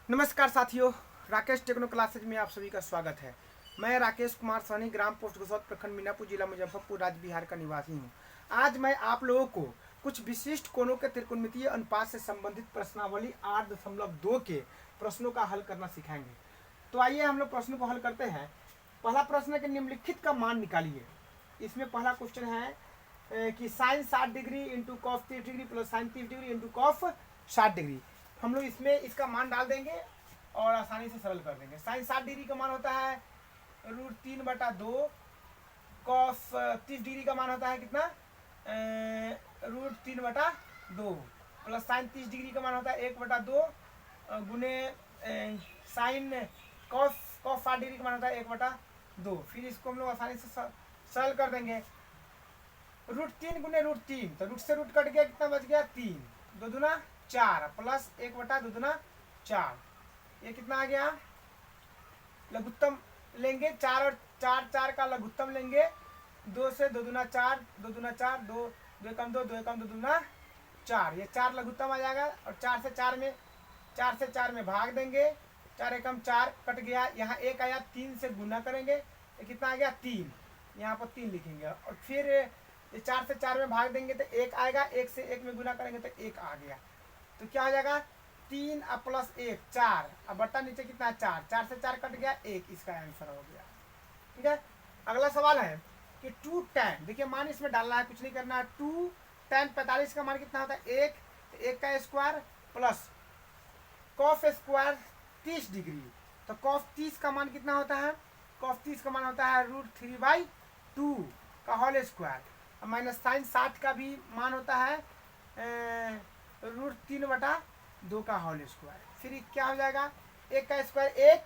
नमस्कार साथियों, Rakesh techno classes में आप सभी का स्वागत है। मैं राकेश कुमार सहनी, ग्राम पोस्ट गसौत, प्रखंड मीनापुर, जिला मुजफ्फरपुर, राज्य बिहार का निवासी हूँ। आज मैं आप लोगों को कुछ विशिष्ट कोणों के त्रिकोणमितीय अनुपात से संबंधित प्रश्नावली 8.2 के प्रश्नों का हल करना सिखाएंगे। तो आइए हम लोग प्रश्नों को हल करते हैं। पहला प्रश्न है कि निम्नलिखित का मान निकालिए। इसमें पहला क्वेश्चन है कि sine 60 degree into cos 30 degree plus sine 30 degree into cos 60 degree. हम लोग इसमें इसका मान डाल देंगे और आसानी से सरल कर देंगे। साइन 60 डिग्री का मान होता है √3/2। कॉस 30 डिग्री का मान होता है कितना, √3/2। प्लस साइन 30 डिग्री का मान होता है 1/2 गुने साइन कॉस 60 डिग्री का मान होता है 1/2। फिर इसको हम लोग आसानी से सरल कर देंगे। √3 गुने √3, तो रूट से रूट कट गया, कितना बच गया 3, 2 दूना 4 प्लस 1/2 दूना 4। ये कितना आ गया, लघुत्तम लेंगे 4 और 4, 4 का लघुत्तम लेंगे 2 से, 2 दूना 4, 2 दूना 4, 2 2 एकम 2, 2 एकम 2 दूना 4। ये 4 लघुत्तम आ जाएगा और 4 से 4 में भाग देंगे। 4 एकम 4 कट गया, यहाँ 1 आया, 3 से गुना करेंगे, ये कितना आ गया 3, यहाँ पर 3 लिखेंगे। और फिर ये 4 से 4 में भाग देंगे तो 1 आएगा, 1 से 1 में गुना करेंगे तो 1 आ गया। तो क्या हो जाएगा 3 प्लस 1 4, अब बट्टा नीचे कितना है 4, 4 से 4 कट गया 1, इसका आंसर हो गया। ठीक है। अगला सवाल है कि 2 tan, देखिए मान इसमें डालना है, कुछ नहीं करना है। 2 tan 45 का मान कितना होता है 1, 1 का square plus cos square 30 degree. तो कॉस 30 का मान कितना होता है, कॉस 30 का मान होता है √3/2 का होल स्क्वायर, माइनस साइन 60 का भी मान होता है √3/2 का होल स्क्वायर। फिर क्या हो जाएगा, 1 का स्क्वायर 1,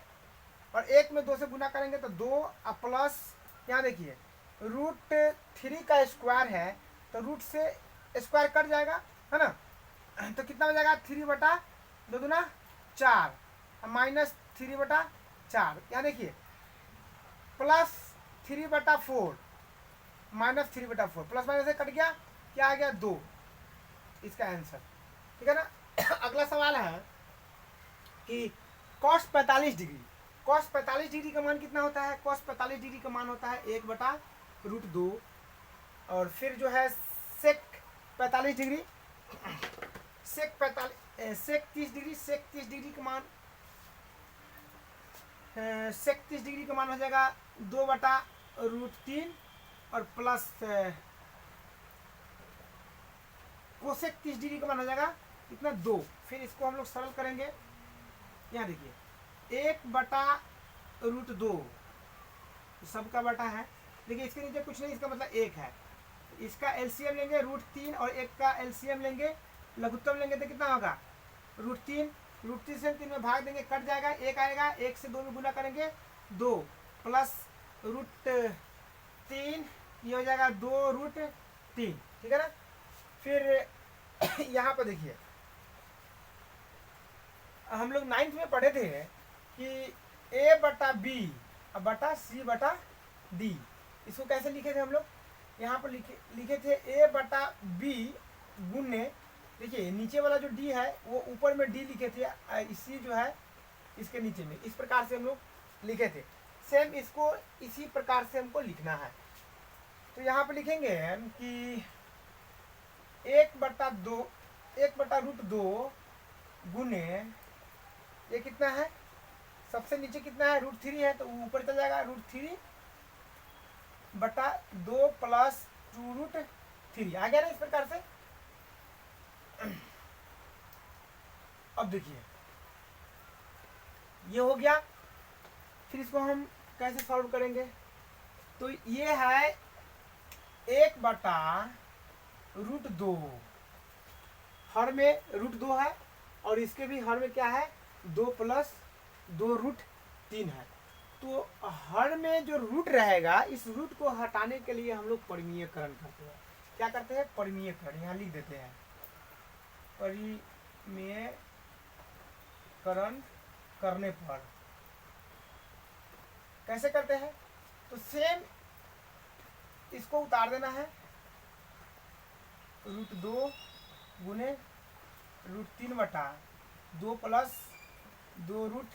और 1 में 2 से गुना करेंगे तो 2 प्लस, यहाँ देखिए √3 का स्क्वायर है तो रूट से स्क्वायर कट जाएगा, है ना। तो कितना हो जाएगा 3/2 दूना 4 माइनस 3/4, यहाँ देखिए प्लस 3/4 माइनस 3/4, प्लस माइनस से कट गया, क्या आ गया 2, इसका आंसर। ठीक है ना। अगला सवाल है कि कॉस 45 डिग्री, कॉस 45 डिग्री का मान कितना होता है, कॉस 45 डिग्री का मान होता है 1/√2। और फिर जो है सेक 45 डिग्री, सेक 30 डिग्री, सेक 30 डिग्री का मान, सेक 30 डिग्री का मान हो जाएगा 2/√3 और प्लस कोसेक 30 डिग्री का मान हो जाएगा कितना 2। फिर इसको हम लोग सरल करेंगे। यहाँ देखिए 1/√2 सबका बटा है, देखिए इसके नीचे कुछ नहीं, इसका मतलब 1 है। इसका एलसीएम लेंगे √3 और 1 का एलसीएम लेंगे, लघुत्तम लेंगे तो कितना होगा √3, √3 से 3 में भाग देंगे, कट जाएगा, 1 आएगा, 1 से 2 में गुना करेंगे 2 प्लस √3, ये हो जाएगा 2√3। ठीक है ना। फिर यहाँ पर देखिए हम लोग 9th में पढ़े थे कि A/B/C/D, इसको कैसे लिखे थे हम लोग, यहाँ पर लिखे थे A/B गुने, देखिए नीचे वाला जो D है वो ऊपर में D लिखे थे, इसी जो है इसके नीचे में, इस प्रकार से हम लोग लिखे थे। सेम इसको इसी प्रकार से हमको लिखना है। तो यहाँ पर लिखेंगे कि 1/√2 गुने, ये कितना है, सबसे नीचे कितना है √3 है, तो ऊपर चल जाएगा √3/2 प्लस 2√3, आ गया ना इस प्रकार से। अब देखिए ये हो गया। फिर इसको हम कैसे सॉल्व करेंगे, तो ये है 1/√2, हर में √2 है और इसके भी हर में क्या है 2 प्लस 2√3 है। तो हर में जो रूट रहेगा, इस रूट को हटाने के लिए हम लोग परिमीयकरण करते हैं। क्या करते हैं, परिमीयकरण, यहाँ लिख देते हैं, परिमीयकरण करने पर कैसे करते हैं, तो सेम इसको उतार देना है, √2 गुने √3/2 प्लस 2 रूट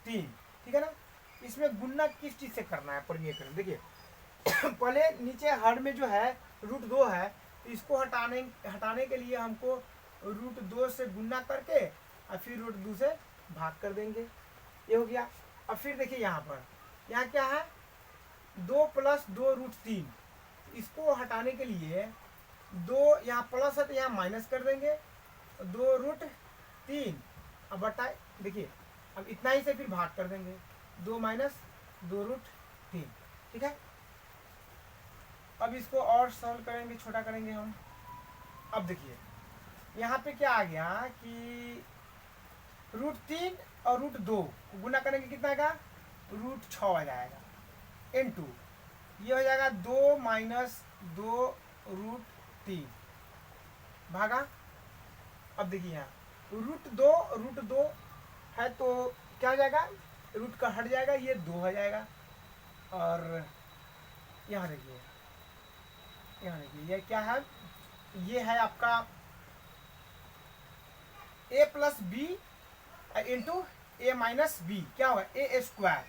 3, ठीक है ना। इसमें गुणा किस चीज़ से करना है परिमेय करें, देखिए पहले नीचे हर में जो है रूट 2 है, तो इसको हटाने के लिए हमको रूट 2 से गुणा करके और फिर रूट 2 से भाग कर देंगे, ये हो गया। अब फिर देखिए यहाँ पर, यहाँ क्या है 2 प्लस 2 रूट 3, इसको हटाने के लिए 2 यहाँ प्लस है तो यहाँ माइनस कर देंगे, 2 रूट 3 अब बटा, देखिए अब इतना ही से फिर भाग कर देंगे, 2 माइनस 2 रूट 3, ठीक है। अब इसको और सॉल्व करेंगे, छोटा करेंगे हम। अब देखिए यहाँ पे क्या आ गया कि रूट 3 और रूट 2 गुना करेंगे, कितना आएगा रूट 6 आ जाएगा इनटू ये हो जाएगा 2 माइनस 2 रूट 3 भागा। अब देखिए यहाँ रूट दो है तो क्या हो जाएगा, रूट का हट जाएगा, ये 2 हो जाएगा। और यहाँ देखिए ये क्या है, ये है आपका a plus B into A minus B, क्या हुआ ए स्क्वायर,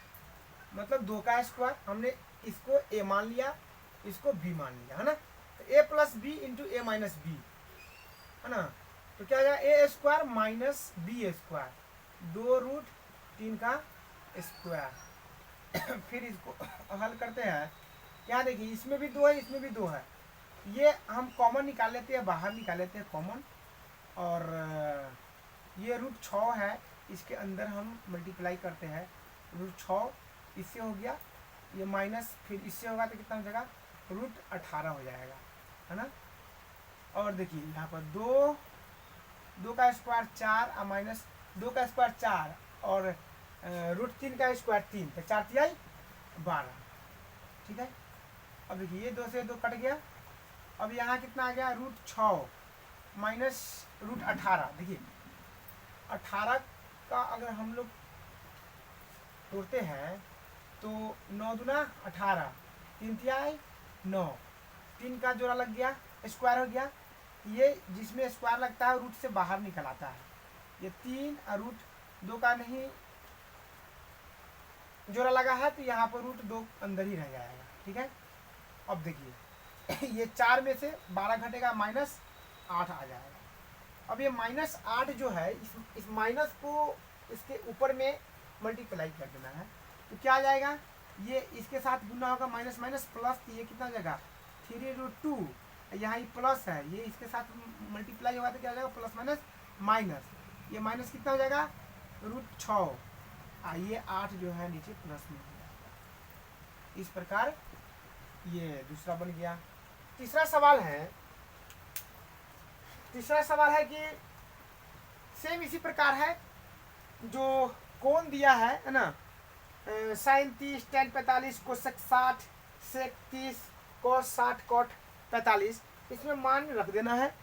मतलब 2 का स्क्वायर, हमने इसको a मान लिया, इसको b मान लिया, है ना। तो a plus B into A minus b, है ना। तो क्या हो जाएगा a square minus b square, 2 root 3 का स्क्वायर। फिर इसको हल करते हैं, क्या देखिए इसमें भी 2 है, इसमें भी 2 है, ये हम कॉमन निकाल लेते हैं, बाहर निकाल लेते हैं कॉमन, और ये रूट 6 है, इसके अंदर हम मल्टीप्लाई करते हैं, रूट 6 इससे हो गया, ये माइनस फिर इससे होगा तो कितना हो जाएगा रूट 18 हो जाएगा, है ना। और देखिए यहाँ पर 2 का स्क्वायर 4 और माइनस 2 का स्क्वायर 4 और रूट 3 का स्क्वायर 3, तो 4 तिहाई 12, ठीक है। अब देखिए ये 2 से 2 कट गया, अब यहाँ कितना आ गया रूट 6 माइनस रूट 18, देखिए 18 का अगर हम लोग तोड़ते हैं तो 9 दूना 18, 3 तिहाई 9, 3 का जोड़ा लग गया, स्क्वायर हो गया, ये जिसमें स्क्वायर लगता है रूट से बाहर निकल आता है, ये 3 और रूट 2 का नहीं जोड़ा लगा है, तो यहाँ पर रूट 2 अंदर ही रह जाएगा, ठीक है। अब देखिए ये 4 में से 12 घटेगा, माइनस 8 आ जाएगा। अब ये माइनस 8 जो है, इस माइनस को इसके ऊपर में मल्टीप्लाई कर देना है, तो क्या आ जाएगा, ये इसके साथ गुना होगा, माइनस माइनस प्लस, तो ये कितना हो जाएगा 3 रूट 2, यहाँ ये प्लस है, ये इसके साथ मल्टीप्लाई होगा तो क्या हो जाएगा प्लस माइनस माइनस, ये माइनस कितना हो जाएगा रूट 6, ये 8 जो है नीचे प्लस में हो जाएगा। इस प्रकार ये दूसरा बन गया। तीसरा सवाल है कि सेम इसी प्रकार है, जो कोण दिया है ना, साइन 30 टेन 45 कोसेक 60 सेक 30 कॉस 60 कॉट 45, इसमें मान रख देना है।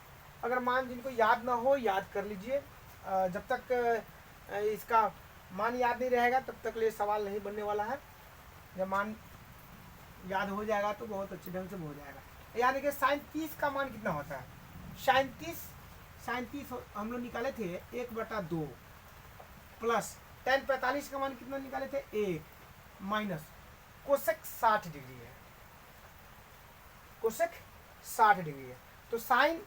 अगर मान जिनको याद ना हो याद कर लीजिए, जब तक इसका मान याद नहीं रहेगा तब तक ये सवाल नहीं बनने वाला है। जब मान याद हो जाएगा तो बहुत अच्छे ढंग से हो जाएगा। यानी कि साइन 30 का मान कितना होता है, साइन 30 हम लोग निकाले थे 1/2 प्लस टेन 45 का मान कितना निकाले थे 1 माइनस कोसेक 60 डिग्री है, कोसेक 60 डिग्री है, तो साइन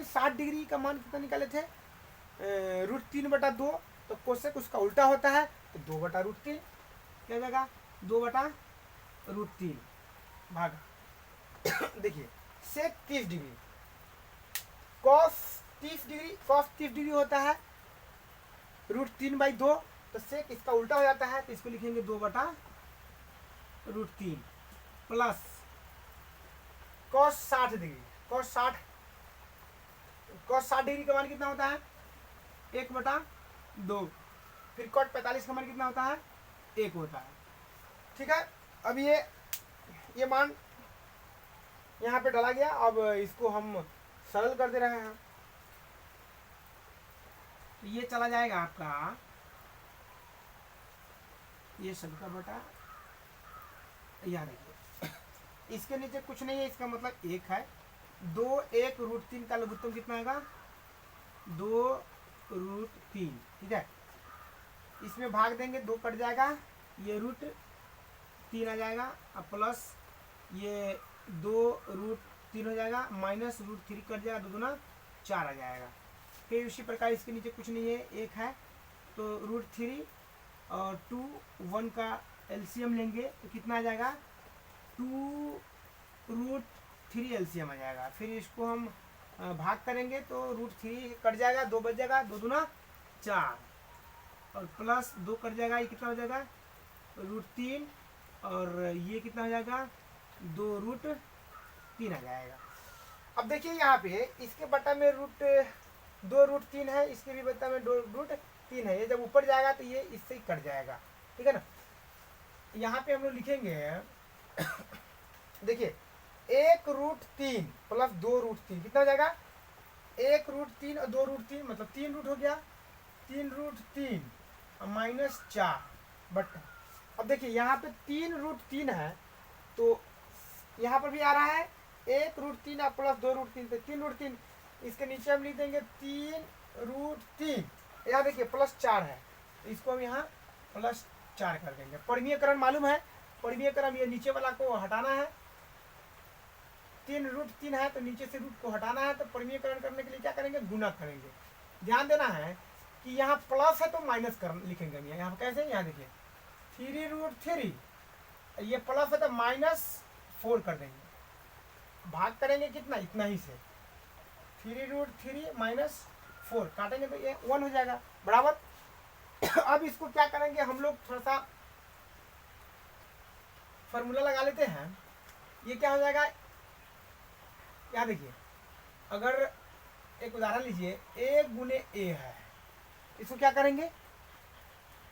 60 डिग्री का मान कितना निकाले थे रूट 3/2, तो कोसेक उसका उल्टा होता है, तो 2/√3 क्या हो जाएगा 2/√3 भागा। देखिए सेक 30 डिग्री कॉस 30 डिग्री होता है रूट 3/2, तो सेक इसका उल्टा हो जाता है, तो इसको लिखेंगे 2/√3 plus cos 60 degree, cos 60 degree का मान कितना होता है 1/2, फिर कॉट 45 का मान कितना होता है 1 होता है, ठीक है। अब ये मान यहाँ पे डाला गया, अब इसको हम सरल कर दे रहे हैं, तो ये चला जाएगा आपका ये सबका बटा, यहाँ देखिए इसके नीचे कुछ नहीं है, इसका मतलब 1 है, 2 1√3 का लघुत्तम कितना आएगा 2√3, ठीक है। इसमें भाग देंगे, 2 कट जाएगा, ये रूट 3 आ जाएगा, अब प्लस ये 2 रूट 3 हो जाएगा, माइनस रूट 3 कट जाएगा, 2 दूना 4 आ जाएगा। फिर उसी प्रकार इसके नीचे कुछ नहीं है, 1 है, तो रूट 3 और 2 1 का एलसीएम लेंगे तो कितना आ जाएगा, 2 रूट 3 एलसीएम आ जाएगा। फिर इसको हम भाग करेंगे तो रूट 3 कट जाएगा, 2 बच जाएगा, 2 दूना 4 और प्लस 2 कट जाएगा, ये कितना हो जाएगा, रूट 3 और ये कितना हो जाएगा, 2 रूट 3 आ जाएगा। अब देखिए यहाँ पे इसके बटा में 2 रूट 3 है, इसके भी बटा में 2 रूट 3 है, ये जब ऊपर जाएगा तो ये इससे ही कट जाएगा, ठीक है ना। यहाँ पे हम लोग लिखेंगे देखिए 1 रूट 3 प्लस 2 रूट 3 कितना हो जाएगा, 1 रूट 3 और 2 रूट 3 मतलब 3 रूट हो गया, 3 रूट 3 और माइनस 4 बटा। अब देखिए यहाँ पे 3 रूट 3 है तो यहाँ पर भी आ रहा है 1 रूट 3 और प्लस 2 रूट 3, तो 3 रूट 3 इसके नीचे हम लिख देंगे 3 रूट 3, यहाँ देखिए प्लस 4 है, इसको हम यहाँ प्लस 4 कर देंगे। परिमीयकरण मालूम है, परिमीयकरण ये नीचे वाला को हटाना है, 3 रूट 3 है तो नीचे से रूट को हटाना है, तो परिमीयकरण करने के लिए क्या करेंगे, गुना करेंगे। ध्यान देना है कि यहाँ प्लस है तो माइनस कर लिखेंगे हम, यहाँ कैसे, यहाँ देखिए 3 रूट 3, ये प्लस है तो माइनस 4 कर देंगे, भाग करेंगे कितना, इतना ही से 3 रूट 3 माइनस 4 काटेंगे तो ये 1 हो जाएगा बराबर। अब इसको क्या करेंगे हम लोग, थोड़ा सा फॉर्मूला लगा लेते हैं। ये क्या हो जाएगा, यहाँ देखिए अगर एक उदाहरण लीजिए, a गुने a है, इसको क्या करेंगे,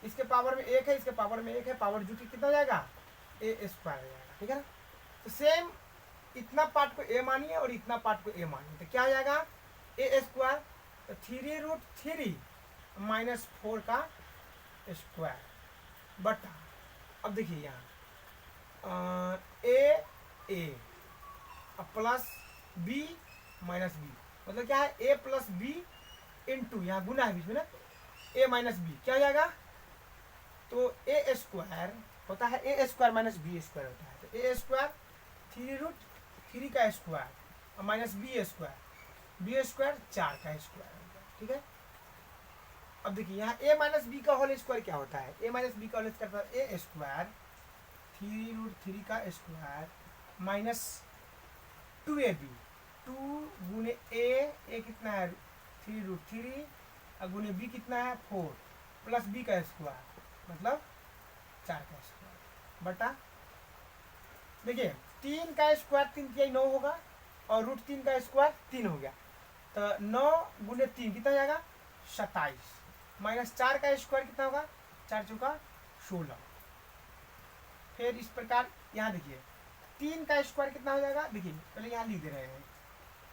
इसके पावर में 1 है, इसके पावर में 1 है, पावर जुटी कितना हो जाएगा, a स्क्वायर हो जाएगा, ठीक है ना। तो सेम इतना पार्ट को a मानिए और इतना पार्ट को a मानिए, तो क्या हो जाएगा, a स्क्वायर, तो 3 रूट 3 माइनस 4 का स्क्वायर बटा। अब देखिए यहाँ a plus b minus b, मतलब क्या है, a प्लस b इंटू, यहाँ गुना है बीच में ना, a माइनस b क्या हो जाएगा, तो a स्क्वायर होता है, a square minus b square होता है, तो a स्क्वायर 3 रूट 3 का स्क्वायर माइनस b स्क्वायर 4 का स्क्वायर, ठीक है। अब देखिए यहाँ a माइनस बी का होल स्क्वायर क्या होता है, a माइनस बी का होल स्क्वायर होता है a स्क्वायर 3 रूट 3 का स्क्वायर माइनस 2ab, 2 गुने a कितना है 3 रूट 3 और गुने b कितना है 4 प्लस b का स्क्वायर मतलब 4 का स्क्वायर बटा। देखिए 3 का स्क्वायर 3 किया 9 होगा और रूट 3 का स्क्वायर 3 हो गया, तो 9 गुने 3 कितना हो जाएगा 27 माइनस 4 का स्क्वायर कितना होगा 4 चौका 16। फिर इस प्रकार यहाँ देखिए 3 का स्क्वायर कितना हो जाएगा, देखिए पहले यहाँ लिख दे रहे हैं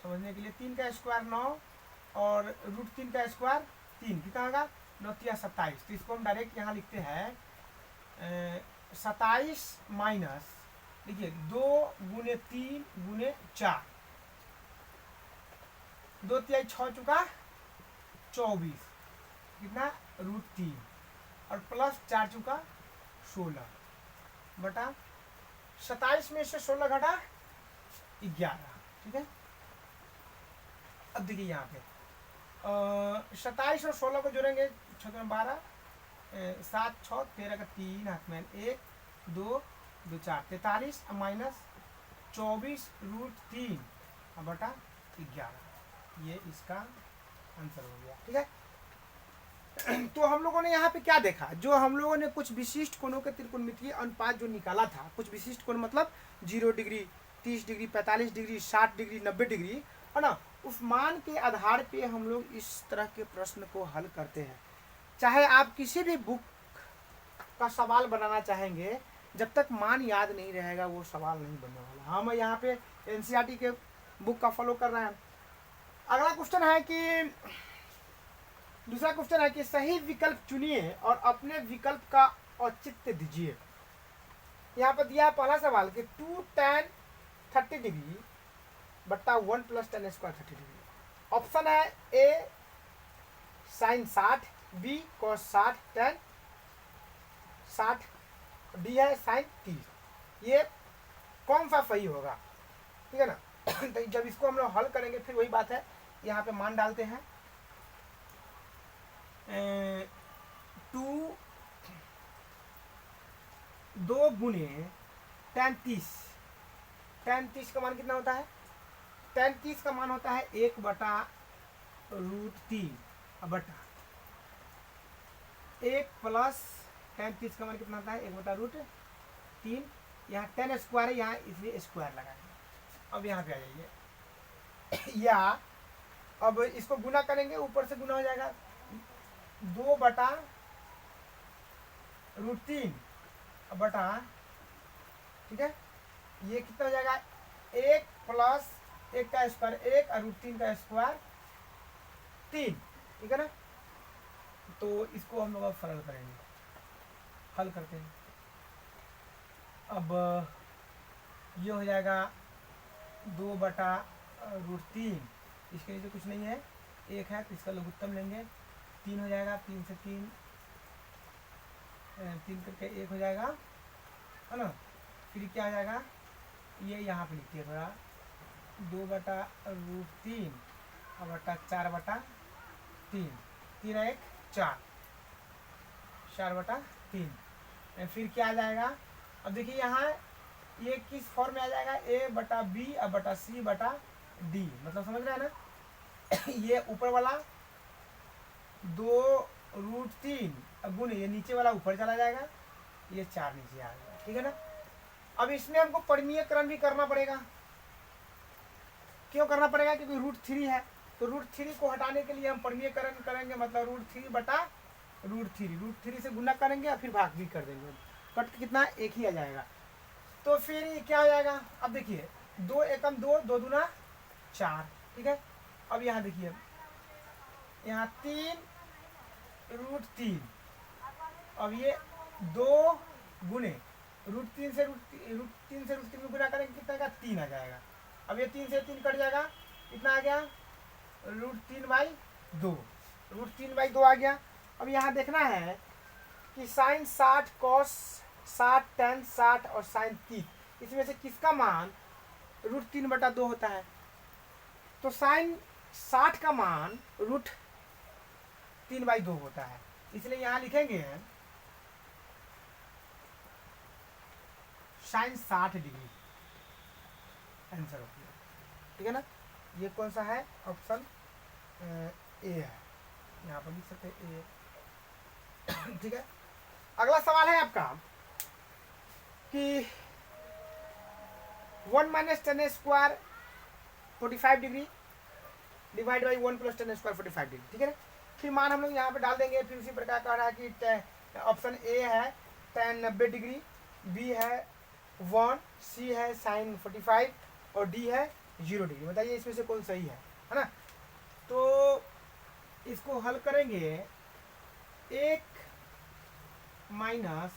समझने के लिए, 3 का स्क्वायर 9 और रूट 3 का स्क्वायर 3 कितना होगा 9 3 27, तो इसको हम डायरेक्ट यहाँ लिखते हैं 27 माइनस देखिए 2 गुने 3 गुने 4, 2 3 6 चुका 24 कितना रूट 3 और प्लस 4 चुका 16 बटा 27 में से 16 घटा 11, ठीक है। अब देखिए यहाँ पे 27 और 16 को जोड़ेंगे 6 में 12 7 6 13 का 3 हाथ में 1 2 2 4 43 माइनस 24 रूट 3 बटा 11, ये इसका आंसर हो गया, ठीक है। तो हम लोगों ने यहाँ पे क्या देखा, जो हम लोगों ने कुछ विशिष्ट कोणों के त्रिकोणमितीय अनुपात जो निकाला था, कुछ विशिष्ट कोण मतलब 0 degree 30 degree 45 degree 60 degree 90 degree है ना, उस मान के आधार पे हम लोग इस तरह के प्रश्न को हल करते हैं। चाहे आप किसी भी बुक का सवाल बनाना चाहेंगे, जब तक मान याद नहीं रहेगा वो सवाल नहीं बनने वाला। हम यहाँ पे एनसीईआरटी के बुक का फॉलो कर रहे हैं। अगला क्वेश्चन है कि दूसरा क्वेश्चन है कि सही विकल्प चुनिए और अपने विकल्प का औचित्य दीजिए। यहाँ पर दिया है पहला सवाल कि 2 tan 30 डिग्री बट्टा 1 plus tan square 30 degree. Option है A sin 60, B cos 60 tan 60, D है साइन 30। ये कौन सा सही होगा, ठीक है ना। तो जब इसको हम लोग हल करेंगे फिर वही बात है, यहाँ पे मान डालते हैं 2 गुने tan 30, tan 30 का मान कितना होता है, tan 30 का मान होता है 1/√3 बटा 1 प्लस tan 30 का मान कितना होता है 1/√3। यहाँ tan स्क्वायर है यहाँ, इसलिए स्क्वायर लगाएंगे। अब यहाँ पे आ जाइए या अब इसको गुना करेंगे, ऊपर से गुना हो जाएगा 2/√3 बटा, ठीक है, ये कितना हो जाएगा 1 प्लस 1 का स्क्वायर 1 और √3 का स्क्वायर 3, ठीक है ना। तो इसको हम लोग अब सरल करेंगे, हल करते हैं। अब ये हो जाएगा 2/√3, इसके नीचे कुछ नहीं है, 1 है तो इसका लघुत्तम लेंगे, 3 हो जाएगा, 3 से 3 करके 1 हो जाएगा, है ना। फिर क्या हो जाएगा, ये यहाँ पे लिखिए थोड़ा, 2/√3 बटा 4/3, 3 1 4, 4/3। फिर क्या आ जाएगा, अब देखिए यहाँ ये किस फॉर्म में आ जाएगा, a/b बटा c/d, मतलब समझ रहे हैं ना। ये ऊपर वाला 2√3 गुने ये नीचे वाला ऊपर चला जाएगा, ये 4 नीचे आ जाएगा, ठीक है ना। अब इसमें हमको परिमीयकरण भी करना पड़ेगा। क्यों करना पड़ेगा, क्योंकि √3 है, तो √3 को हटाने के लिए हम परिमीयकरण करेंगे, मतलब √3/√3 से गुना करेंगे और फिर भाग भी कर देंगे, कट कितना 1 ही आ जाएगा। तो फिर क्या हो जाएगा, अब देखिए 2 एकम 2, 2 दूना 4, ठीक है। अब यहाँ देखिए, यहाँ 3√3, अब ये 2 गुने √3 से √3 में गुना करेंगे कितना का 3 आ जाएगा। अब ये 3 से 3 कट जाएगा, कितना आ गया √3/2, √3/2 आ गया। अब यहाँ देखना है कि साइन 60 कॉस 60 tan 60 और साइन 30, इसमें से किसका मान √3/2 होता है। तो साइन 60 का मान √3/2 होता है, इसलिए यहाँ लिखेंगे साइन 60 डिग्री, आंसर हो गया, ठीक है ना। ये कौन सा है, ऑप्शन ए है, यहाँ पर लिख सकते हैं ए, ठीक है। अगला सवाल है आपका कि 1 - tan square 45 degree divide by 1 + tan square 45 degree, ठीक है ना। फिर मान हम लोग यहाँ पे डाल देंगे, फिर उसी प्रकार कह रहा है कि ऑप्शन ए है tan 90 डिग्री, बी है 1, सी है साइन 45 और डी है 0 डिग्री। बताइए इसमें से कौन सही है ना। तो इसको हल करेंगे, 1 माइनस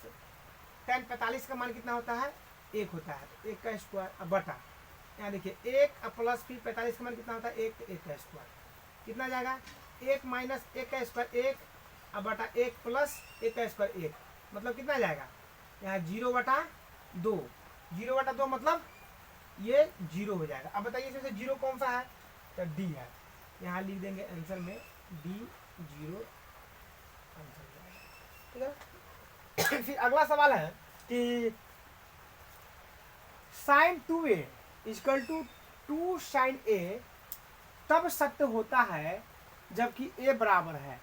tan 45 का मान कितना होता है 1 होता है, 1 का स्क्वायर बटा, यहाँ देखिए 1 प्लस फिर 45 का मान कितना होता है 1 का स्क्वायर, कितना जाएगा 1 माइनस 1 का स्क्वायर 1 बटा 1 प्लस 1 का स्क्वायर 1, मतलब कितना जाएगा यहाँ 0/2, 0/2 मतलब ये 0 हो जाएगा। अब बताइए इसमें से 0 कौन सा है, तो डी है, यहाँ लिख देंगे आंसर में डी 0 आंसर, ठीक है। फिर अगला सवाल है कि साइन 2a = 2 साइन a तब सत्य होता है जबकि a बराबर है,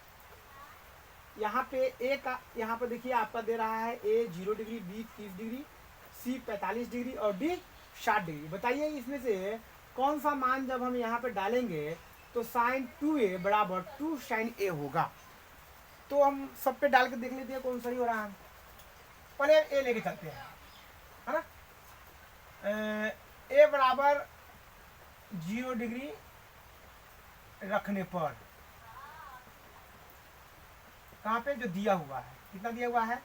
यहाँ पे a का, यहाँ पे देखिए आपका दे रहा है a 0 degree, b 30 degree, c 45 degree और d 60 डिग्री। बताइए इसमें से कौन सा मान जब हम यहाँ पे डालेंगे तो साइन 2a बराबर 2 साइन a होगा। तो हम सब पे डाल के देख लेते हैं कौन सही हो रहा है। पहले ए लेके चलते हैं, है ना। ए बराबर 0 डिग्री रखने पर, कहाँ पे जो दिया हुआ है, कितना दिया हुआ है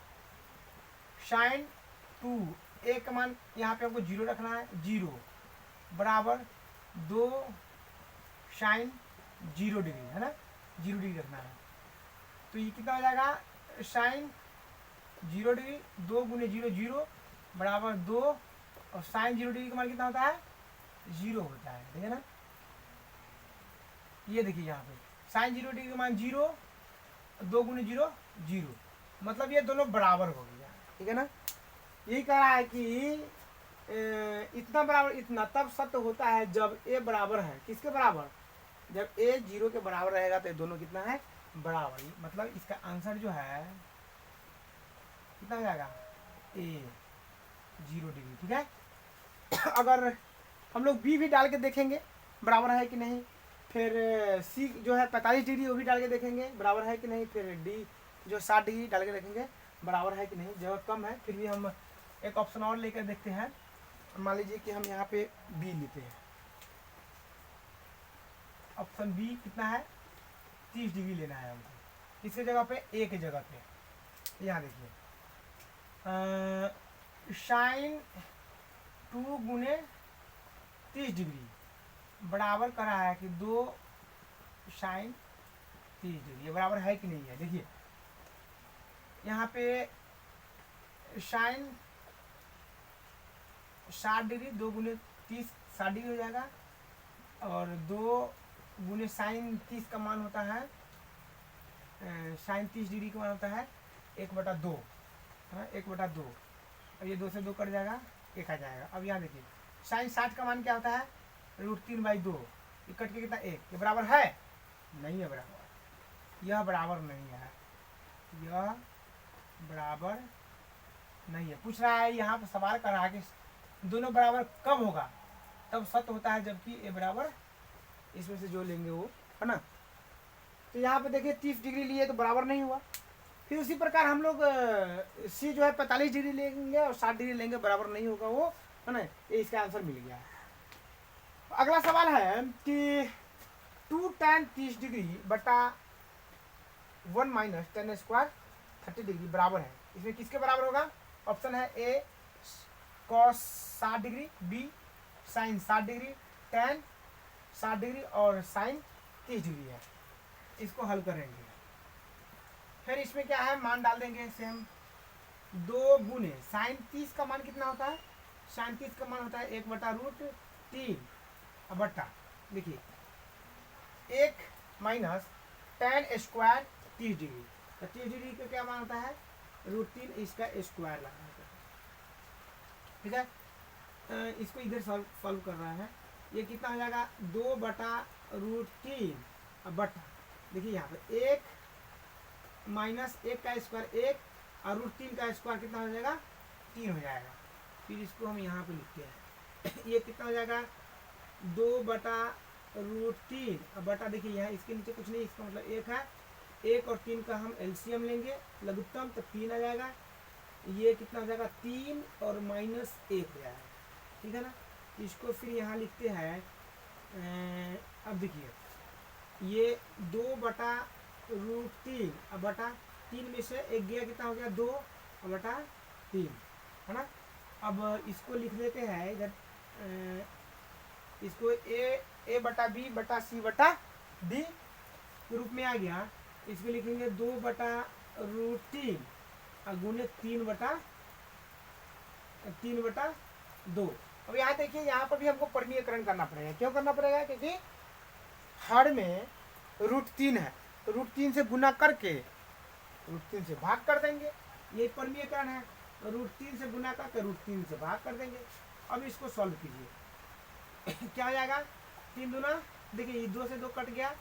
साइन 2, ए का मान यहाँ पे हमको 0 रखना है, 0 बराबर 2 साइन 0 डिग्री, है ना, 0 डिग्री रखना है। तो ये कितना हो जाएगा साइन 0 डिग्री, 2 गुने 0 0 बराबर 2, और साइन 0 डिग्री का मान कितना होता है 0 होता है, ठीक है ना। ये देखिए यहाँ पे साइन 0 डिग्री का मान 0, 2 गुने 0 0, मतलब ये दोनों बराबर हो गया, ठीक है ना। यही कह रहा है कि इतना बराबर इतना तब सत्य होता है जब ए बराबर है, किसके बराबर, जब ए 0 के बराबर रहेगा तो ये दोनों कितना है बराबर, मतलब इसका आंसर जो है कितना हो जाएगा ए 0 डिग्री, ठीक है। अगर हम लोग बी भी डाल के देखेंगे बराबर है कि नहीं, फिर सी जो है 45 डिग्री वो भी डाल के देखेंगे बराबर है कि नहीं, फिर डी जो 60 डिग्री डाल के देखेंगे बराबर है कि नहीं। जगह कम है फिर भी हम एक ऑप्शन और लेकर देखते हैं। मान लीजिए कि हम यहाँ पे बी लेते हैं, ऑप्शन बी कितना है 30 डिग्री लेना है हमको, किसके जगह पे ए के जगह पे। यहाँ देखिए साइन 2 गुने 30 डिग्री बराबर कर रहा है कि 2 साइन 30 डिग्री, ये बराबर है कि नहीं है। देखिए यहाँ पे साइन 60 डिग्री, 2 गुने 30 60 डिग्री हो जाएगा, और 2 गुने साइन 30 का मान होता है साइन 30 डिग्री का मान होता है 1/2, है 1/2, अब ये 2 से 2 कट जाएगा, 1 आ जाएगा। अब यहाँ देखिए साइन 60 का मान क्या होता है √3/2, ये कट के कितना 1, ये बराबर है नहीं है बराबर, यह बराबर नहीं है, यह बराबर नहीं है। पूछ रहा है यहाँ पर सवाल कर रहा है कि दोनों बराबर कब होगा, तब सत्य होता है जबकि ए बराबर इसमें से जो लेंगे वो, है ना। तो यहाँ पे देखिए 30 डिग्री लिए तो बराबर नहीं हुआ, फिर उसी प्रकार हम लोग सी जो है 45 डिग्री लेंगे और 60 डिग्री लेंगे बराबर नहीं होगा वो, है ना। ये इसका आंसर मिल गया है। अगला सवाल है कि 2 tan 30 डिग्री बटा 1 - tan स्क्वायर 30 डिग्री बराबर है, इसमें किसके बराबर होगा। ऑप्शन है A cos 60 degree, B sine 60 degree, tan 60 degree और साइन 30 डिग्री है। इसको हल करेंगे, फिर इसमें क्या है मान डाल देंगे सेम, 2 गुने साइन 30 का मान कितना होता है, साइन 30 का मान होता है 1/√3 बट्टा, देखिए 1 - tan स्क्वायर 30 डिग्री, तो 30 डिग्री का क्या मान होता है √3, इसका स्क्वायर लगाना है, ठीक है। इसको इधर सॉल्व कर रहा है, ये कितना हो जाएगा 2/√3 बट्टा, देखिए यहाँ पे 1 - 1 का स्क्वायर 1 और √3 का स्क्वायर कितना हो जाएगा 3 हो जाएगा। फिर इसको हम यहाँ पे लिखते हैं ये कितना हो जाएगा 2/√3 बटा, देखिए यहाँ इसके नीचे कुछ नहीं, इसका मतलब 1 है, 1 और 3 का हम एलसीएम लेंगे लघुत्तम, तो 3 आ जाएगा, ये कितना हो जाएगा 3 और -1 हो जाएगा, ठीक है ना। इसको फिर यहाँ लिखते हैं, अब देखिए ये 2/√3 बटा 3 में से 1 गया, कितना हो गया 2/3, है ना। अब इसको लिख देते हैं इधर, इसको ए बटा बी बटा सी बटा डी के रूप में आ गया, इसको लिखेंगे 2/√3 गुने 3/2। अब यहाँ देखिए यहाँ पर भी हमको परिमीयकरण करना पड़ेगा, क्यों करना पड़ेगा, क्योंकि हर में √3 है, तो √3 से गुना करके √3 से भाग कर देंगे, ये परिमीयकरण है, √3 से गुना करके √3 से भाग कर देंगे। अब इसको सॉल्व कीजिए क्या हो जाएगा 3 दूना, देखिए 2 से 2 कट गया,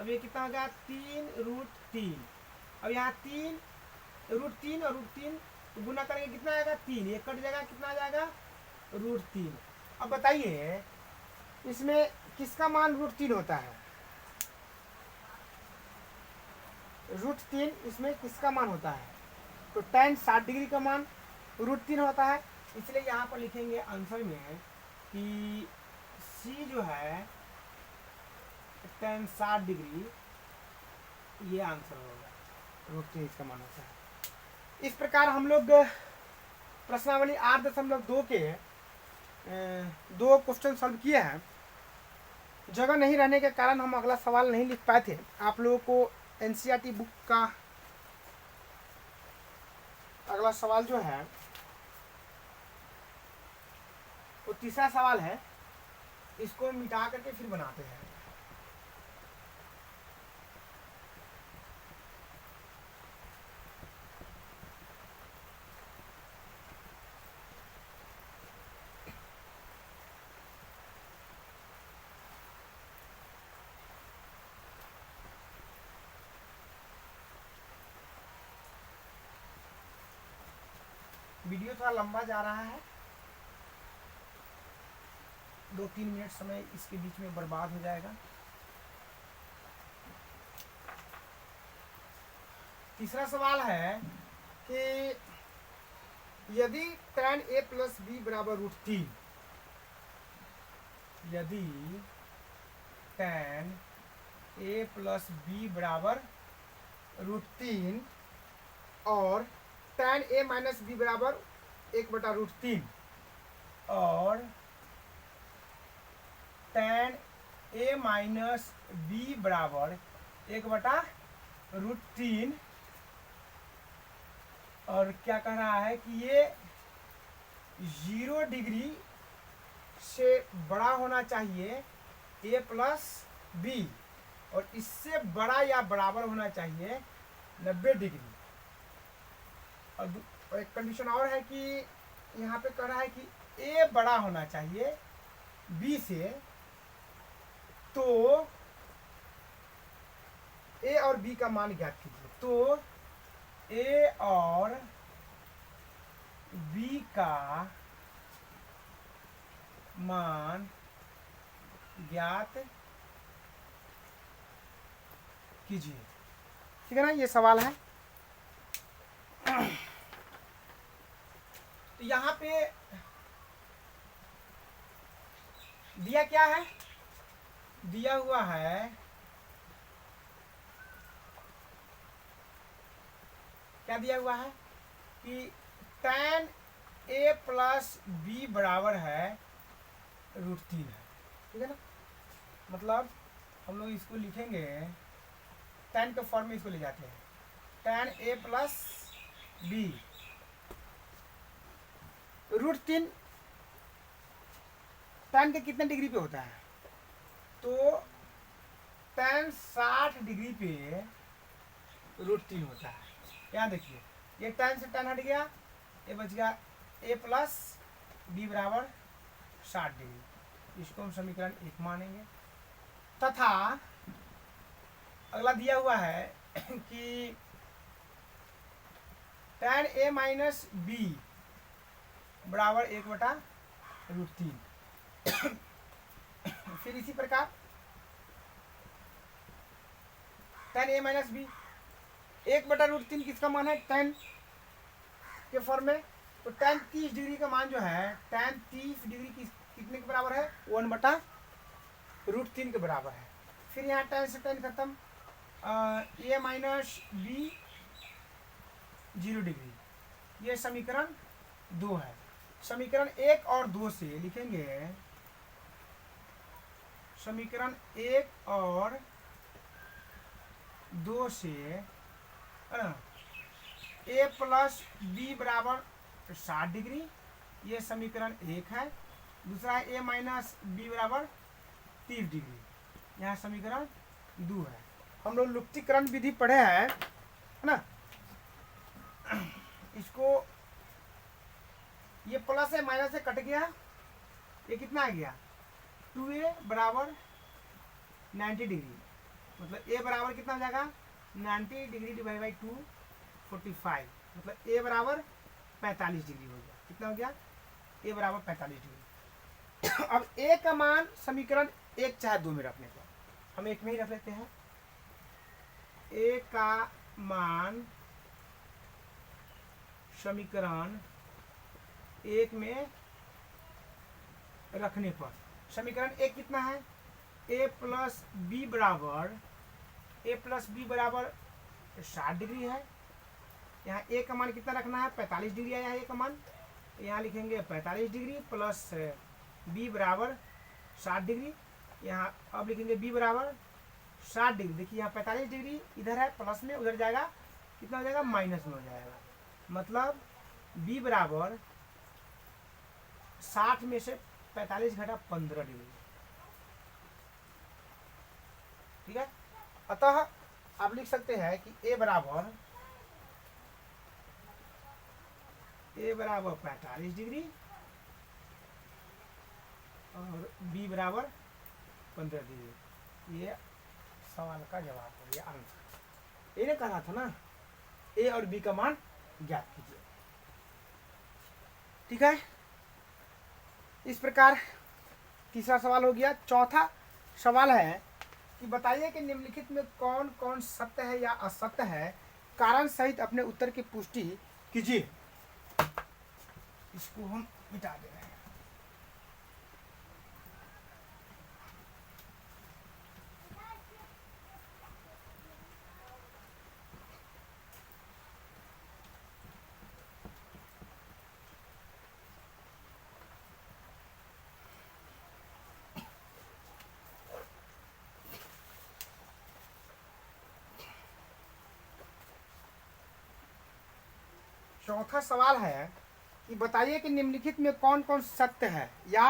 अब ये कितना हो गया 3√3, अब यहाँ 3 √3 और √3 गुना करेंगे कितना आएगा 3, ये कट जाएगा, कितना आ जाएगा √3। अब बताइए इसमें किसका मान √3 होता है, √3 इसमें किसका मान होता है, तो tan 60 डिग्री का मान √3 होता है, इसलिए यहाँ पर लिखेंगे आंसर में कि सी जो है tan 60 डिग्री, ये आंसर होगा, √3 इसका मान होता है। इस प्रकार हम लोग प्रश्नावली 8.2 के 2 क्वेश्चन सॉल्व किए हैं। जगह नहीं रहने के कारण हम अगला सवाल नहीं लिख पाए थे। आप लोगों को एनसीईआरटी बुक का अगला अगला सवाल जो है वो तीसरा सवाल है, इसको मिटा करके फिर बनाते हैं। वीडियो थोड़ा लंबा जा रहा है, 2-3 मिनट समय इसके बीच में बर्बाद हो जाएगा। तीसरा सवाल है कि यदि tan a प्लस बी बराबर √3, यदि tan a प्लस बी बराबर √3 और tan a माइनस बी बराबर 1/√3 और tan a माइनस बी बराबर 1/√3 और क्या कह रहा है कि ये 0 डिग्री से बड़ा होना चाहिए a प्लस बी और इससे बड़ा या बराबर होना चाहिए 90 डिग्री। और एक कंडीशन और है कि यहाँ पे कह रहा है कि a बड़ा होना चाहिए b से, तो a और b का मान ज्ञात कीजिए। तो a और b का मान ज्ञात कीजिए। ठीक है ना, ये सवाल है। तो यहाँ पे दिया क्या है, दिया हुआ है क्या दिया हुआ है कि tan a प्लस बी बराबर है √3 है। ठीक है ना, मतलब हम लोग इसको लिखेंगे, tan के फॉर्म में इसको ले जाते हैं, tan a plus B √3 tan के कितने डिग्री पे होता है, तो tan 60 डिग्री पे √3 होता है। यहाँ देखिए, ये tan से tan हट गया, ये बच गया a प्लस बी बराबर 60 डिग्री। इसको हम समीकरण 1 मानेंगे। तथा अगला दिया हुआ है कि tan a माइनस बी बराबर 1/√3। फिर इसी प्रकार tan a माइनस बी 1/√3 किसका मान है, tan के फॉर्म में। तो tan 30 डिग्री का मान जो है, tan 30 डिग्री कितने के बराबर है, 1/√3 के बराबर है। फिर यहाँ tan से tan खत्म, a माइनस बी 0 डिग्री, ये समीकरण 2 है। समीकरण 1 और 2 से लिखेंगे, समीकरण 1 और 2 से a प्लस बी बराबर 60 डिग्री, ये समीकरण 1 है। दूसरा है a माइनस बी बराबर 30 डिग्री, यहाँ समीकरण 2 है। हम लोग लुप्तीकरण विधि पढ़े हैं, है ना। इसको ये प्लस है माइनस से कट गया, ये कितना आ गया, 2a बराबर 90 डिग्री, मतलब a बराबर कितना हो जाएगा, 90 डिग्री डिवाइड बाई 2 45, मतलब a बराबर 45 डिग्री हो गया। कितना हो गया, a बराबर 45 डिग्री। अब a का मान समीकरण 1 चाहे 2 में रखने को, हम 1 में ही रख लेते हैं। a का मान समीकरण 1 में रखने पर, समीकरण 1 कितना है, a प्लस बी बराबर 60 डिग्री है। यहाँ a का मान कितना रखना है, 45 डिग्री है यहाँ a का मान, यहाँ लिखेंगे 45 डिग्री प्लस b बराबर 60 डिग्री। यहाँ अब लिखेंगे b बराबर 60 डिग्री। देखिए यहाँ 45 डिग्री इधर है प्लस में, उधर जाएगा कितना हो जाएगा, माइनस में हो जाएगा। मतलब बी बराबर 60 में से 45 घटा 15 डिग्री। ठीक है, अतः आप लिख सकते हैं कि ए बराबर 45 डिग्री और बी बराबर 15 डिग्री। ये सवाल का जवाब हो गया, आंसर। ये ने कहा था ना ए और बी का मान ज्ञात कीजिए। ठीक है, इस प्रकार तीसरा सवाल हो गया। चौथा सवाल है कि बताइए कि निम्नलिखित में कौन कौन सत्य है या असत्य है, कारण सहित अपने उत्तर की पुष्टि कीजिए। इसको हम मिटा दे रहे हैं। चौथा सवाल है कि बताइए कि निम्नलिखित में कौन कौन सत्य है या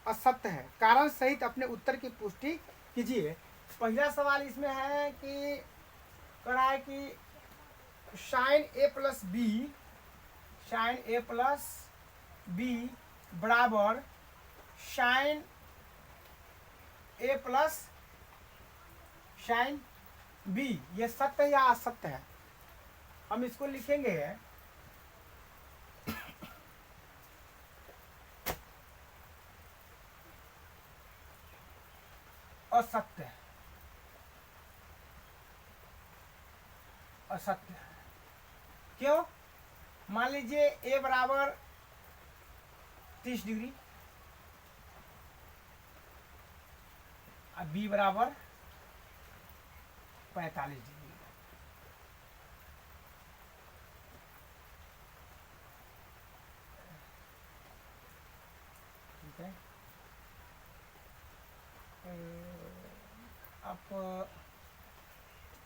असत्य है, कारण सहित अपने उत्तर की पुष्टि कीजिए। पहला सवाल इसमें है कि कह रहा है कि साइन ए प्लस बी बराबर साइन ए प्लस साइन बी, ये सत्य है या असत्य है। हम इसको लिखेंगे असत्य। असत्य क्यों? मान लीजिए ए बराबर 30 डिग्री और बी बराबर 45 डिग्री। ठीक है, आप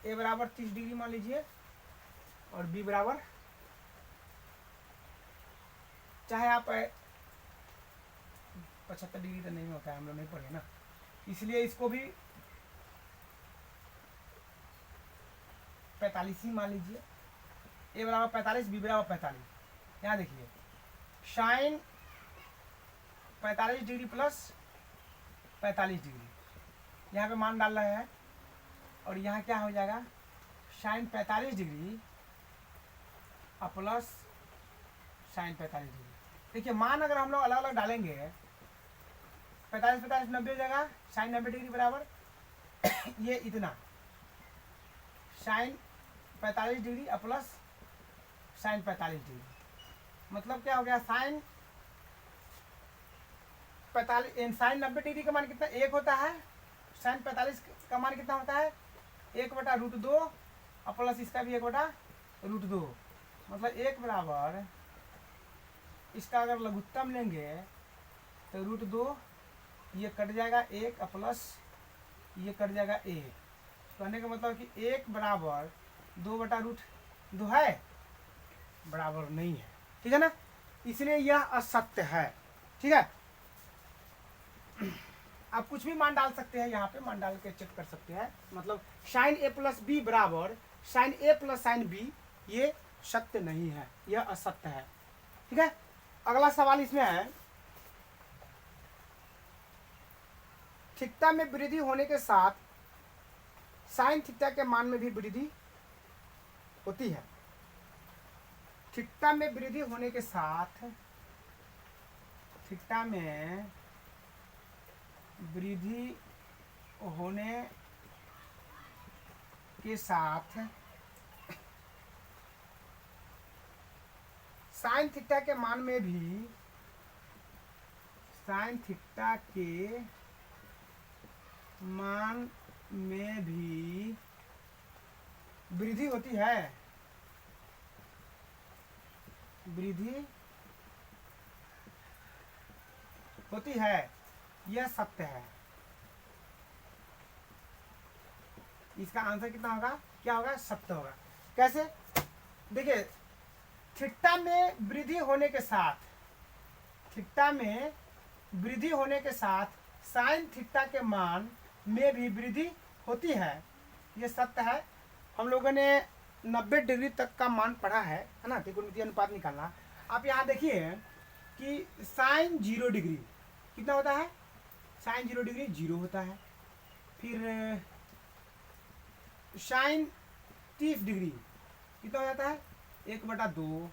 ए बराबर 30 डिग्री मान लीजिए और बी बराबर, चाहे आप 75 डिग्री तो नहीं होता है, हम लोग नहीं पढ़े ना, इसलिए इसको भी 45 ही मान लीजिए। ए बराबर 45, बी बराबर 45। यहाँ देखिए साइन 45 डिग्री प्लस 45 डिग्री, यहाँ पे मान डाल रहे हैं और यहाँ क्या हो जाएगा साइन 45 डिग्री और प्लस साइन 45 डिग्री। देखिए मान अगर हम लोग अलग अलग डालेंगे 45 45 90 हो जाएगा, साइन 90 डिग्री बराबर ये इतना साइन 45 डिग्री और प्लस साइन 45 डिग्री, मतलब क्या हो गया साइन 90 डिग्री का मान कितना 1 होता है, साइन 45 का मान कितना होता है 1/√2 और प्लस इसका भी 1/√2, मतलब 1 बराबर इसका अगर लघुत्तम लेंगे तो √2 ये कट जाएगा 1 और प्लस ये कट जाएगा 1। कहने का मतलब कि 1 बराबर 2/√2 है, बराबर नहीं है। ठीक है ना, इसलिए यह असत्य है। ठीक है, आप कुछ भी मान डाल सकते हैं, यहाँ पे मान डाल के चेक कर सकते हैं। मतलब साइन ए प्लस बी बराबर साइन ए प्लस साइन बी, ये सत्य नहीं है, यह असत्य है। ठीक है, अगला सवाल इसमें है थीटा में वृद्धि होने के साथ साइन थीटा के मान में भी वृद्धि होती है। थीटा में वृद्धि होने के साथ, थीटा में वृद्धि होने के साथ साइन थीटा के मान में भी, साइन थीटा के मान में भी वृद्धि होती है, वृद्धि होती है, यह सत्य है। इसका आंसर कितना होगा, क्या होगा, सत्य होगा। कैसे? देखिए थीटा में वृद्धि होने के साथ, थीटा में वृद्धि होने के साथ साइन थीटा के मान में भी वृद्धि होती है। ये सत्य है। हम लोगों ने 90 डिग्री तक का मान पढ़ा है ना, त्रिकोणमितीय अनुपात निकालना। आप यहाँ देखिए कि साइन 0 डिग्री कितना होता है, साइन 0 डिग्री 0 होता है। फिर साइन 30 डिग्री कितना हो जाता है, 1/2।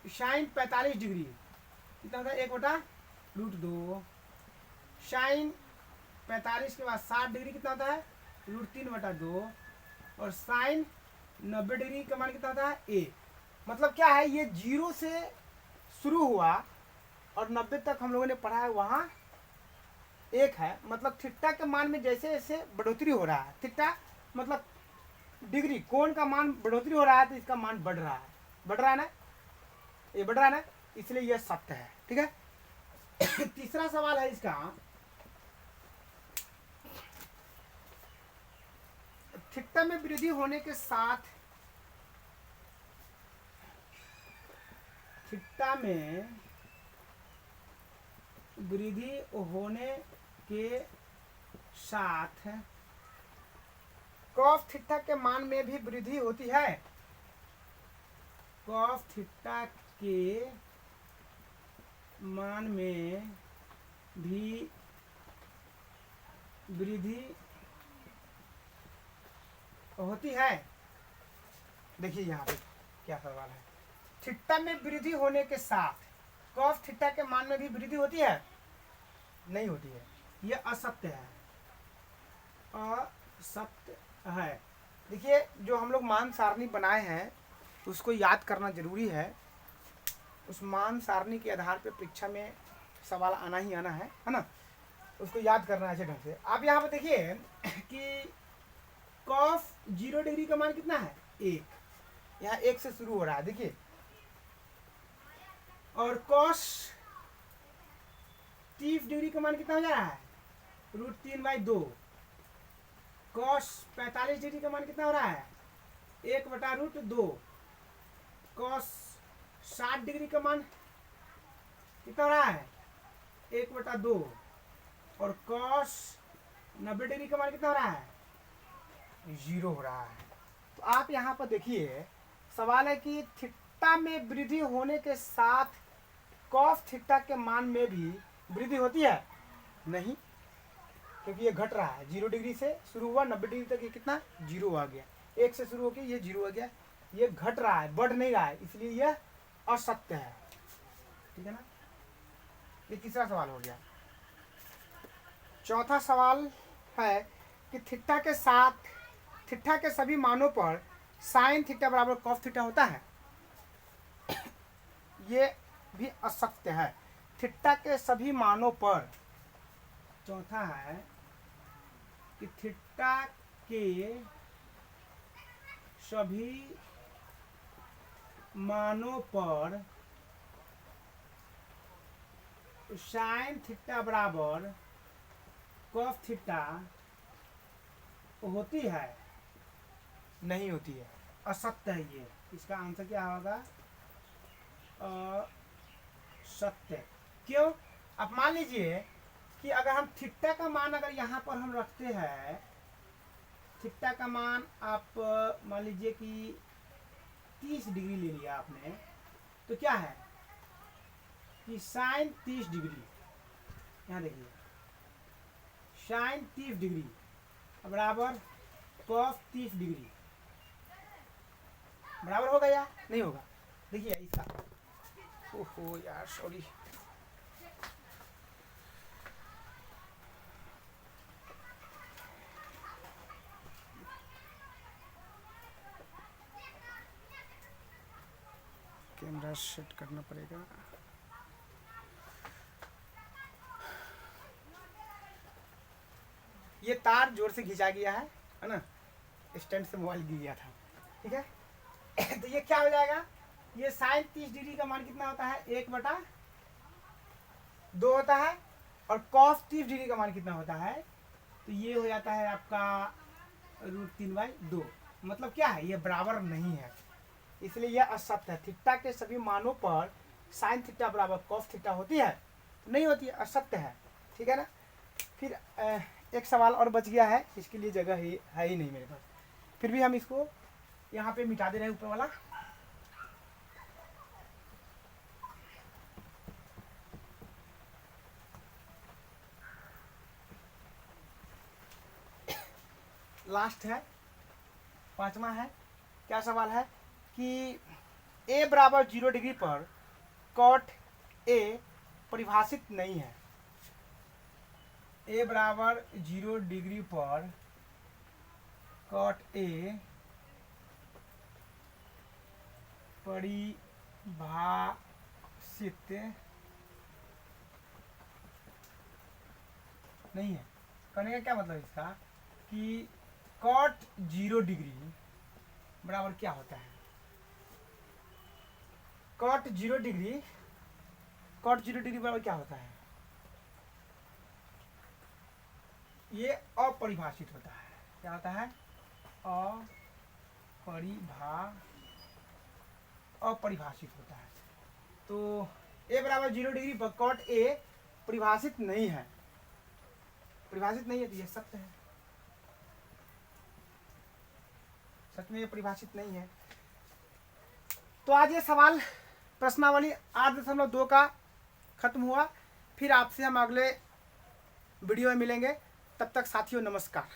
साइन 45 डिग्री कितना होता है, 1/√2। साइन 45 के बाद 60 डिग्री कितना होता है, √3/2। और साइन 90 डिग्री का मान कितना होता है, 1। मतलब क्या है, ये 0 से शुरू हुआ और 90 तक हम लोगों ने पढ़ा है, वहाँ 1 है। मतलब थीटा के मान में जैसे जैसे बढ़ोतरी हो रहा है, थीटा मतलब डिग्री, कोण का मान बढ़ोतरी हो रहा है, तो इसका मान बढ़ रहा है, बढ़ रहा है ना, ये बढ़ रहा है ना, इसलिए यह सत्य है। ठीक है। तीसरा सवाल है इसका, थीटा में वृद्धि होने के साथ, थीटा में वृद्धि होने के साथ कॉस थीटा के मान में भी वृद्धि होती है। कॉस थीटा के मान में भी वृद्धि होती है। देखिए यहाँ पे क्या सवाल है, थीटा में वृद्धि होने के साथ कॉस थीटा के मान में भी वृद्धि होती है, नहीं होती है, यह असत्य है, असत्य है। देखिए जो हम लोग मान सारणी बनाए हैं उसको याद करना जरूरी है। उस मान सारणी के आधार पर परीक्षा में सवाल आना ही आना है ना, उसको याद करना है अच्छे ढंग से। आप यहाँ पर देखिए कि कॉस 0 डिग्री का मान कितना है, 1। यहाँ 1 से शुरू हो रहा है, देखिए। और कॉस 30 डिग्री का मान कितना हो जा रहा है, √3/2। कॉस 45 डिग्री का मान कितना हो रहा है, 1/√2। कॉस 60 डिग्री का मान कितना हो रहा है, 1/2। और कॉस 90 डिग्री का मान कितना हो रहा है, 0 हो रहा है। तो आप यहाँ पर देखिए, सवाल है कि थीटा में वृद्धि होने के साथ कॉस थीटा के मान में भी वृद्धि होती है, नहीं, क्योंकि ये घट रहा है। 0 डिग्री से शुरू हुआ, 90 डिग्री तक ये कितना, 0 आ गया। 1 से शुरू होकर ये 0 आ गया, ये घट रहा है, बढ़ नहीं रहा है, इसलिए यह असत्य है। ठीक है ना। ये तीसरा सवाल हो गया। चौथा सवाल है कि थीटा के साथ, थीटा के सभी मानों पर साइन थीटा बराबर कॉस थीटा होता है, ये भी असत्य है। थीटा के सभी मानों पर, चौथा है कि थीटा के सभी मानों पर साइन थीटा बराबर कॉस थीटा होती है, नहीं होती है, असत्य है ये। इसका आंसर क्या होगा, असत्य। क्यों, आप मान लीजिए कि अगर हम थीटा का मान अगर यहाँ पर हम रखते हैं, थीटा का मान आप मान लीजिए कि 30 डिग्री ले लिया आपने, तो क्या है कि साइन 30 डिग्री, यहाँ देखिए साइन 30 डिग्री बराबर कॉस 30 डिग्री, बराबर होगा या नहीं होगा। देखिए इसका, ओहो यार सॉरी, कैमरा सेट करना पड़ेगा। ये तार जोर से खींचा गया है ना, स्टैंड से मोबाइल गिर गया था। ठीक है। तो ये क्या हो जाएगा, ये साइन 30 डिग्री का मान कितना होता है, 1/2 होता है। और कॉस 30 डिग्री का मान कितना होता है, तो ये हो जाता है आपका √3/2। मतलब क्या है, ये बराबर नहीं है, इसलिए यह असत्य है। थीटा के सभी मानों पर साइन थीटा बराबर कॉस थीटा होती है? नहीं होती है, असत्य है। ठीक है ना। फिर एक सवाल और बच गया है, इसके लिए जगह है ही नहीं मेरे पास, फिर भी हम इसको यहाँ पे मिटा दे रहे हैं ऊपर वाला। लास्ट है, 5वां है। क्या सवाल है कि a बराबर 0 डिग्री पर कॉट a परिभाषित नहीं है। a बराबर 0 डिग्री पर कॉट a परिभाषित नहीं है। कहने का क्या मतलब इसका कि कॉट 0 डिग्री बराबर क्या होता है? कॉट 0 डिग्री बराबर क्या होता है? ये अपरिभाषित होता है। क्या होता है? अपरिभाषित होता है। तो a बराबर 0 डिग्री पर कॉट a परिभाषित नहीं है। परिभाषित नहीं है तो ये सत्य है। सच में ये परिभाषित नहीं है। तो आज ये सवाल प्रश्नावली 8.2 का खत्म हुआ। फिर आपसे हम अगले वीडियो में मिलेंगे। तब तक साथियों नमस्कार।